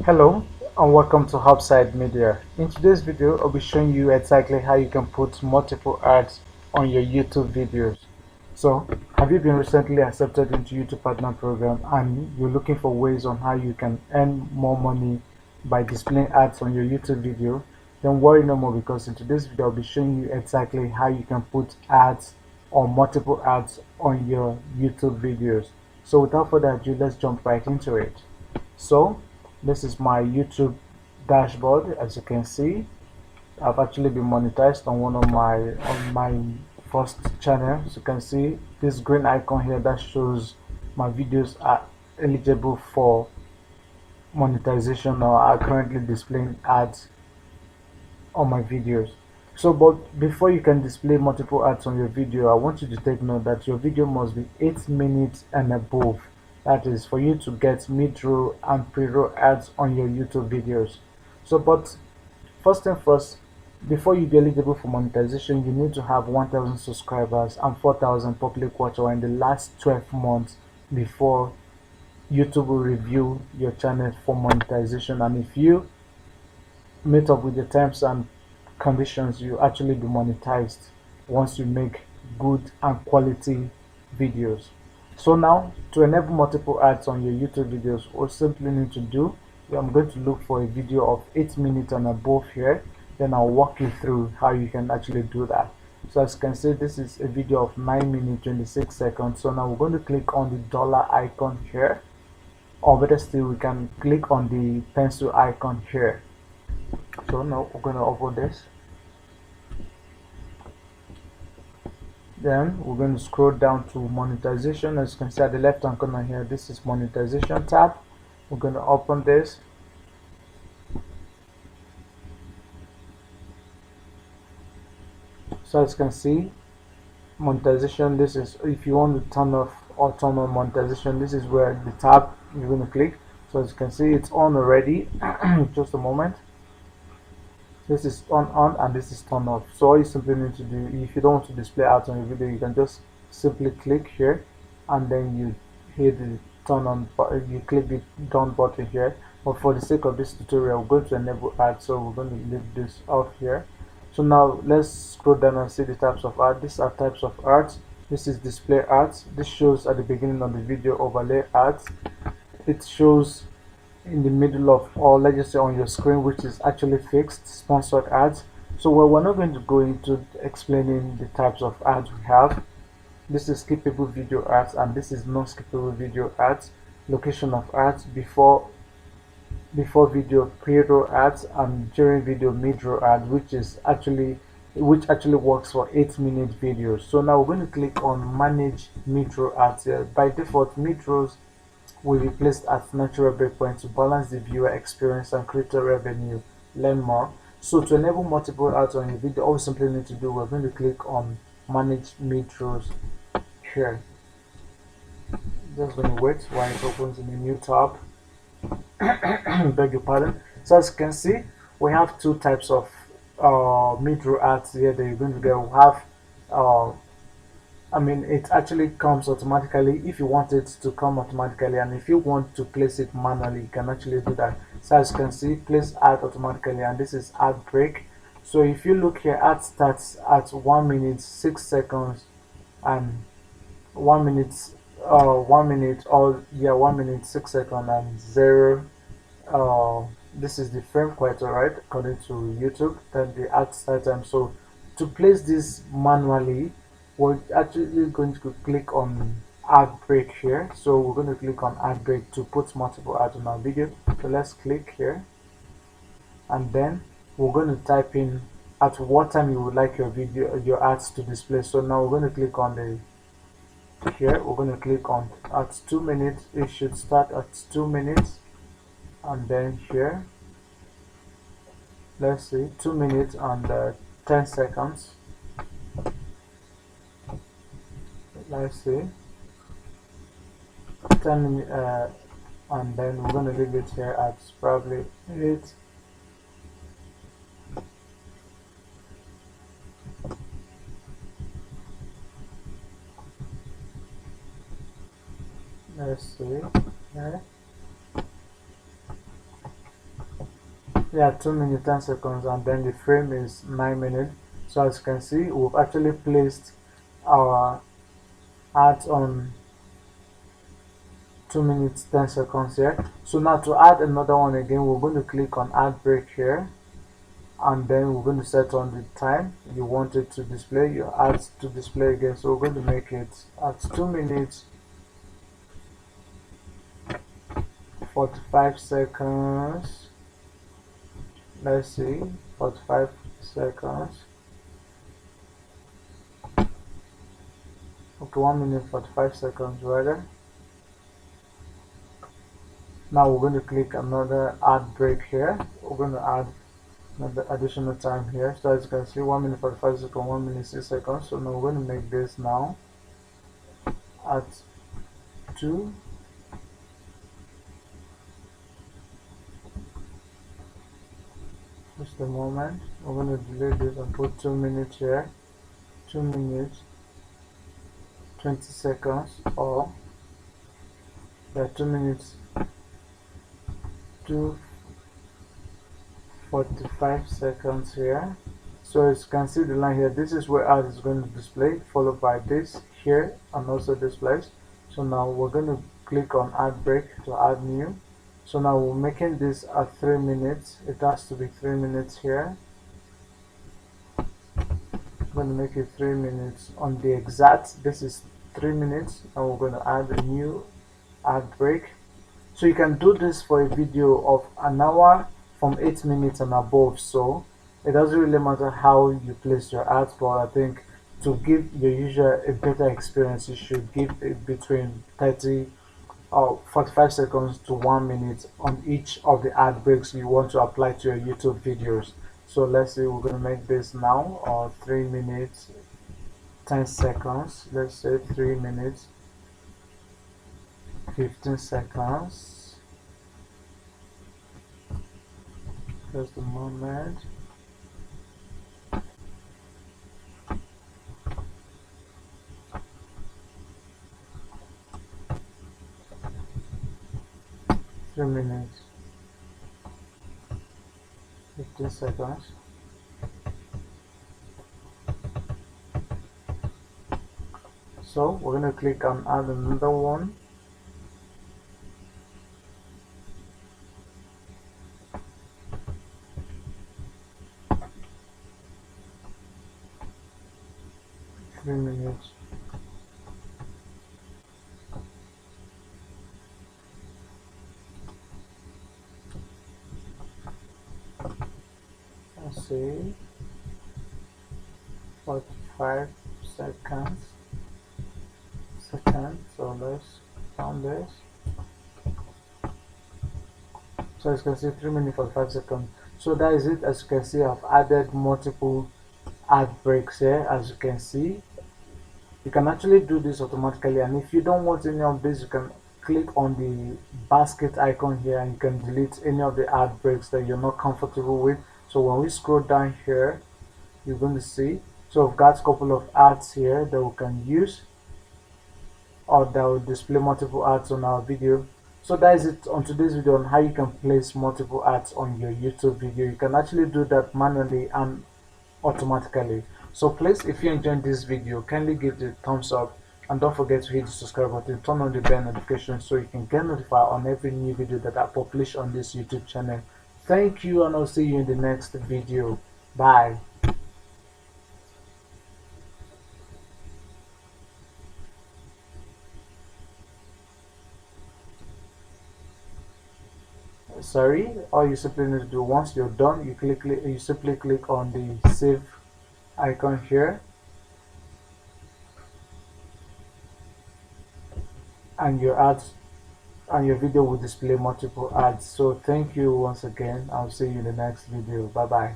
Hello and welcome to HubSide Media. In today's video, I'll be showing you exactly how you can put multiple ads on your YouTube videos. So, have you been recently accepted into YouTube Partner Program and you're looking for ways on how you can earn more money by displaying ads on your YouTube video? Don't worry no more, because in today's video, I'll be showing you exactly how you can put ads or multiple ads on your YouTube videos. So without further ado, let's jump right into it. So this is my YouTube dashboard. As you can see, I've actually been monetized on my first channel. As you can see, this green icon here that shows my videos are eligible for monetization or are currently displaying ads on my videos. So, but before you can display multiple ads on your video, I want you to take note that your video must be 8 minutes and above. That is for you to get mid-roll and pre-roll ads on your YouTube videos. So, but first and first, before you be eligible for monetization, you need to have 1,000 subscribers and 4,000 public watch hours in the last 12 months before YouTube will review your channel for monetization. And if you meet up with the terms and conditions, you actually be monetized once you make good and quality videos. So now, to enable multiple ads on your YouTube videos, what you simply need to do, I'm going to look for a video of 8 minutes and above here. Then I'll walk you through how you can actually do that. So as you can see, this is a video of 9 minutes 26 seconds. So now we're going to click on the dollar icon here, or better still, we can click on the pencil icon here. So now we're going to open this. Then we're going to scroll down to monetization. As you can see at the left hand corner here, this is monetization tab. We're going to open this. So as you can see, monetization, this is if you want to turn off or turn on monetization, this is where the tab you're going to click. So as you can see, it's on already. Just a moment. This is on and this is turn off. So all you simply need to do, if you don't want to display ads on your video, you can just simply click here and then you hit the turn on button, you click the done button here. But for the sake of this tutorial, we're going to enable ads, so we're going to leave this off here. So now let's scroll down and see the types of ads. These are types of ads. This is display ads. This shows at the beginning of the video overlay ads. It shows in the middle of, or let's just say on your screen, which is actually fixed, sponsored ads. So we're not going to go into explaining the types of ads we have. This is skippable video ads and this is non-skippable video ads. Location of ads, before video pre-roll ads, and during video mid-roll ads, which actually works for 8-minute videos. So now we're going to click on manage mid-roll ads here. By default, mid-rolls will be placed at natural breakpoint to balance the viewer experience and creator revenue. Learn more. So to enable multiple ads on your video, all we simply need to do, we're going to click on manage mid-rolls here. Just going to wait while it opens in a new tab. Beg your pardon. So as you can see, we have two types of mid-roll ads here that you're going to get. We have it actually comes automatically if you want it to come automatically, and if you want to place it manually, you can actually do that. So as you can see, place ad automatically, and this is ad break. So if you look here, ad starts at 1 minute 6 seconds and 1 minute 1 minute, or yeah, 1 minute 6 seconds and 0. This is the frame quota, right, according to YouTube. Then the ad start time. So to place this manually, we're actually going to click on ad break here. So we're going to click on ad break to put multiple ads on our video. So let's click here, and then we're going to type in at what time you would like your ads to display. So now we're going to click on the here, we're going to click on at 2 minutes. It should start at 2 minutes, and then here, let's see, 2 minutes and 10 seconds. Let's see, 10 minutes, and then we're going to leave it here at probably 8. Let's see here. Yeah, 2 minutes 10 seconds, and then the frame is 9 minutes. So as you can see, we've actually placed our ads on 2 minutes 10 seconds here. So now to add another one again, we're going to click on add break here, and then we're going to set on the time you want it to display, your ads to display again. So we're going to make it at 2 minutes 45 seconds. Let's see, 45 seconds. Okay, 1 minute 45 seconds rather. Now we're going to click another add break here. We're going to add another additional time here. So as you can see, 1 minute 45 seconds, 1 minute 6 seconds. So now we're going to make this now at 2. Just a moment. We're going to delete this and put 2 minutes here. 2 minutes 20 seconds, or 2 minutes 2:45 seconds here. So as you can see the line here, this is where ad is going to display, followed by this here and also this place. So now we're going to click on add break to add new. So now we're making this at 3 minutes. It has to be 3 minutes here. I'm going to make it 3 minutes on the exact. This is 3 minutes, and we're going to add a new ad break. So you can do this for a video of an hour from 8 minutes and above. So it doesn't really matter how you place your ads, but I think to give your user a better experience, you should give it between 30 or 45 seconds to 1 minute on each of the ad breaks you want to apply to your YouTube videos. So let's say we're going to make this now, or 3 minutes 10 seconds. Let's say 3 minutes 15 seconds. Just a moment. Three minutes 15 seconds. So we're going to click on add another one. Three minutes. Let's see. 45 seconds. So let's count this. So as you can see, 3 minutes 45 seconds. So that is it. As you can see, I've added multiple ad breaks here. As you can see, you can actually do this automatically, and if you don't want any of this, you can click on the basket icon here and you can delete any of the ad breaks that you're not comfortable with. So when we scroll down here, you're going to see, so I've got a couple of ads here that we can use, or that will display multiple ads on our video. So that is it on today's video on how you can place multiple ads on your YouTube video. You can actually do that manually and automatically. So please, if you enjoyed this video, kindly give it a thumbs up, and don't forget to hit the subscribe button, turn on the bell notification so you can get notified on every new video that I publish on this YouTube channel. Thank you, and I'll see you in the next video. Bye. Sorry, all you simply need to do, once you're done, you simply click on the save icon here, and your ads and your video will display multiple ads. So thank you once again. I'll see you in the next video. Bye bye.